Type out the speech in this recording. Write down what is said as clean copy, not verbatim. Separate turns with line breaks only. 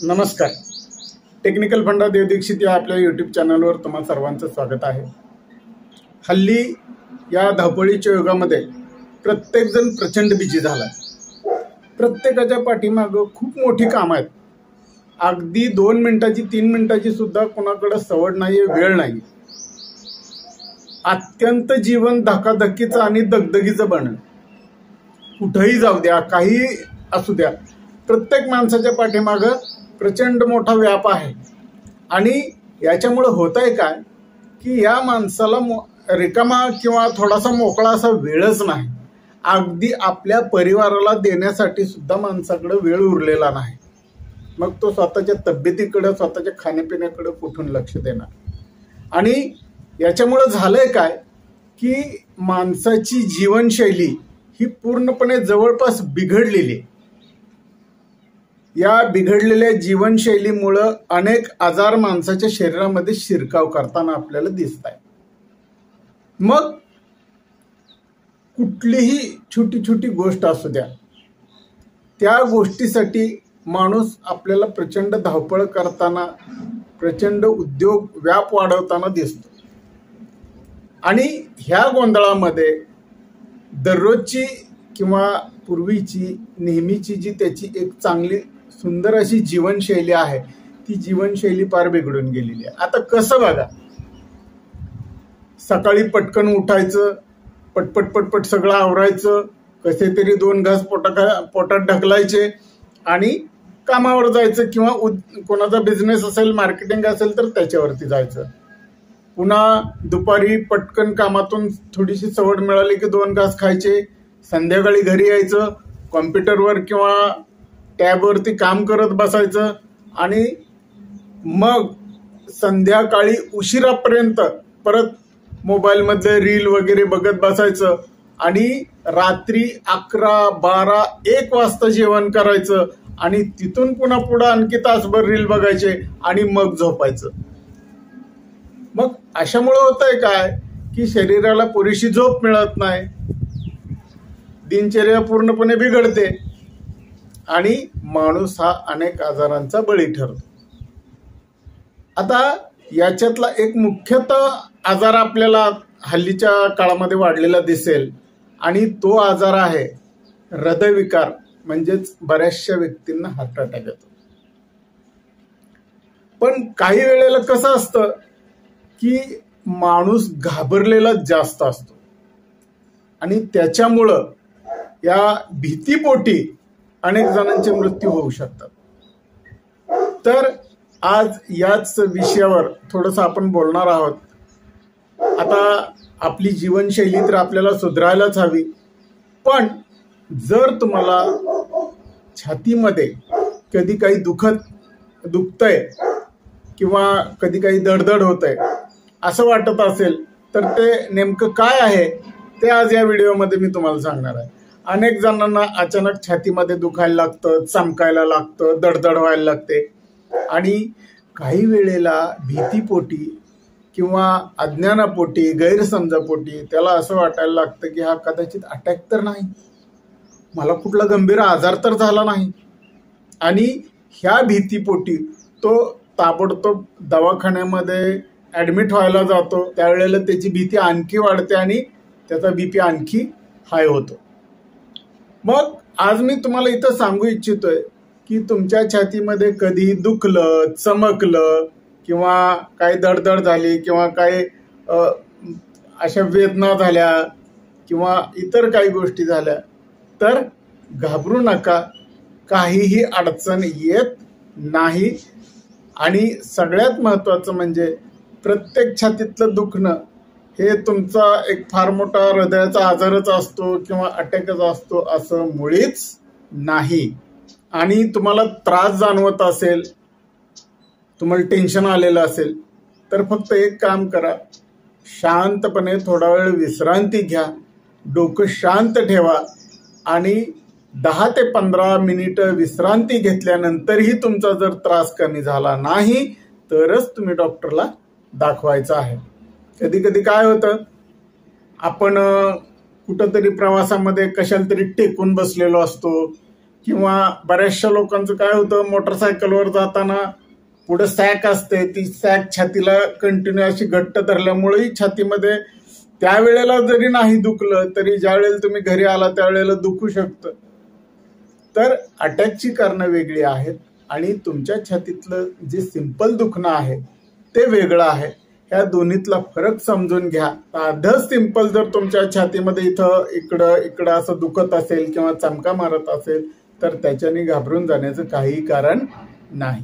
नमस्कार. टेक्निकल फंडा देव दीक्षित या आपल्या यूट्यूब चॅनलवर तुम्हा सर्वांचं स्वागत आहे. हल्ली या धावपळीच्या युगामध्ये प्रत्येकजण प्रचंड बिझी झाला आहे. प्रत्येकाच्या पाठीमागं खूप मोठी कामं आहेत. अगदी 2 मिनिटाची 3 मिनिटाची सुद्धा कोणाकडे सवड नाही आहे, वेळ नाही. अत्यंत जीवन धकाधकीचं आणि दगदगीचं बनलं. कुठंही जाऊ द्या, काही असू द्या, प्रत्येक माणसाच्या पाठीमागं प्रचंड मोठा व्याप आहे. आणि याच्यामुळे होत आहे काय की या माणसाला रिकामा किंवा थोडासा मोकळा असा वेळच नाही. अगदी आपल्या परिवाराला देण्यासाठी सुद्धा माणसाकडे वेळ उरलेला नाही. मग तो स्वतःच्या तब्येतीकडे, स्वतःच्या खाण्यापिण्याकडे कुठून लक्ष देणार. आणि याच्यामुळे झालंय काय की माणसाची जीवनशैली ही पूर्णपणे जवळपास बिघडलेली. या बिघडलेल्या जीवनशैलीमुळं अनेक आजार माणसाच्या शरीरामध्ये शिरकाव करताना आपल्याला दिसत आहे. मग कुठलीही छोटी छोटी गोष्ट असू द्या, त्या गोष्टीसाठी माणूस आपल्याला प्रचंड धावपळ करताना, प्रचंड उद्योग व्याप वाढवताना दिसतो. आणि ह्या गोंधळामध्ये दररोजची किंवा पूर्वीची नेहमीची जी त्याची एक चांगली सुंदर अशी जीवनशैली आहे, ती जीवनशैली फार बिघडून गेलेली आहे. आता कसं बघा, सकाळी पटकन उठायचं, पटपट पटपट सगळं आवरायचं, कसे तरी 2 घास पोटात ढकलायचे आणि कामावर जायचं. किंवा कोणाचा बिझनेस असेल, मार्केटिंग असेल तर त्याच्यावरती जायचं. पुन्हा दुपारी पटकन कामातून थोडीशी सवड मिळाली की 2 घास खायचे. संध्याकाळी घरी यायचं, कॉम्प्युटरवर किंवा टॅबवरती काम करत बसायचं आणि मग संध्याकाळी उशिरापर्यंत परत मोबाईलमध्ये रील वगैरे बघत बसायचं. आणि रात्री 11, 12, 1 वाजता जेवण करायचं आणि तिथून पुन्हा पुढं आणखी तासभर रील बघायचे आणि मग झोपायचं. मग अशामुळे होतंय काय की शरीराला पुरेशी झोप मिळत नाही, दिनचर्या पूर्णपणे बिघडते आणि माणूस हा अनेक आजारांचा बळी ठरतो. आता याच्यातला एक मुख्यतः आजार आपल्याला हल्लीच्या काळामध्ये वाढलेला दिसेल आणि तो आजार आहे हृदयविकार. म्हणजेच बऱ्याचशा व्यक्तींना हार्ट अटॅक येतो. पण काही वेळेला कसं असतं की माणूस घाबरलेला जास्त असतो आणि त्याच्यामुळं या भीतीपोटी अनेक जणांचे मृत्यू होऊ शकतात. तर आज याच विषयावर थोडंसं आपण बोलणार आहोत. आता आपली जीवनशैली तर आपल्याला सुधारायलाच हवी, पण जर तुम्हाला छातीमध्ये कधी काही दुखतंय किंवा कधी काही दडदड होतंय असं वाटत असेल तर ते नेमकं काय आहे ते आज या व्हिडिओमध्ये मी तुम्हाला सांगणार आहे. अनेक जणांना अचानक छातीमध्ये दुखायला लागतं, चमकायला लागतं, दडदड व्हायला लागते आणि काही वेळेला भीतीपोटी किंवा अज्ञानापोटी, गैरसमजापोटी त्याला असं वाटायला लागतं की हा कदाचित अटॅक तर नाही, मला कुठला गंभीर आजार तर झाला नाही. आणि ह्या भीतीपोटी तो ताबडतोब दवाखान्यामध्ये ॲडमिट व्हायला जातो. त्यावेळेला त्याची भीती आणखी वाढते आणि त्याचा BP आणखी हाय होतो. मग आज मी तुम्हाला इथं सांगू इच्छितोय की तुमच्या छातीमध्ये कधी दुखलं, चमकलं किंवा काही दडदड झाली किंवा काही अशा वेदना झाल्या किंवा इतर काही गोष्टी झाल्या तर घाबरू नका, काहीही अडचण येत नाही. आणि सगळ्यात महत्त्वाचं म्हणजे प्रत्येक छातीतलं दुखणं हे तुमचा एक फार मोठा हृदयाचा आजारच असतो किंवा अटॅकच असतो असं मुळीच नाही. आणि तुम्हाला त्रास जाणवत असेल, तुम्हाला टेन्शन आलेलं असेल तर फक्त एक काम करा, शांतपणे थोडा वेळ विश्रांती घ्या, डोकं शांत ठेवा आणि 10 ते 15 मिनिटं विश्रांती घेतल्यानंतरही तुमचा जर त्रास कमी झाला नाही तरच तुम्ही डॉक्टरला दाखवायचं आहे. कधी कधी काय होतं, आपण कुठंतरी प्रवासामध्ये कशाला तरी टेकून बसलेलो असतो किंवा बऱ्याचशा लोकांचं काय होतं, मोटरसायकलवर जाताना पुढे सॅक असते, ती सॅक छातीला कंटिन्यू अशी घट्ट धरल्यामुळेही छातीमध्ये त्यावेळेला जरी नाही दुखलं तरी ज्या वेळेला तुम्ही घरी आला त्यावेळेला दुखू शकतं. तर अटॅकची कारणं वेगळी आहेत आणि तुमच्या छातीतलं जे सिंपल दुखणं आहे ते वेगळं आहे. ह्या दोन्हीतला फरक समजून घ्या. साधं सिंपल जर तुमच्या छातीमध्ये इकडं असं दुखत असेल किंवा चमका मारत असेल तर त्याच्याने घाबरून जाण्याचं काहीही कारण नाही.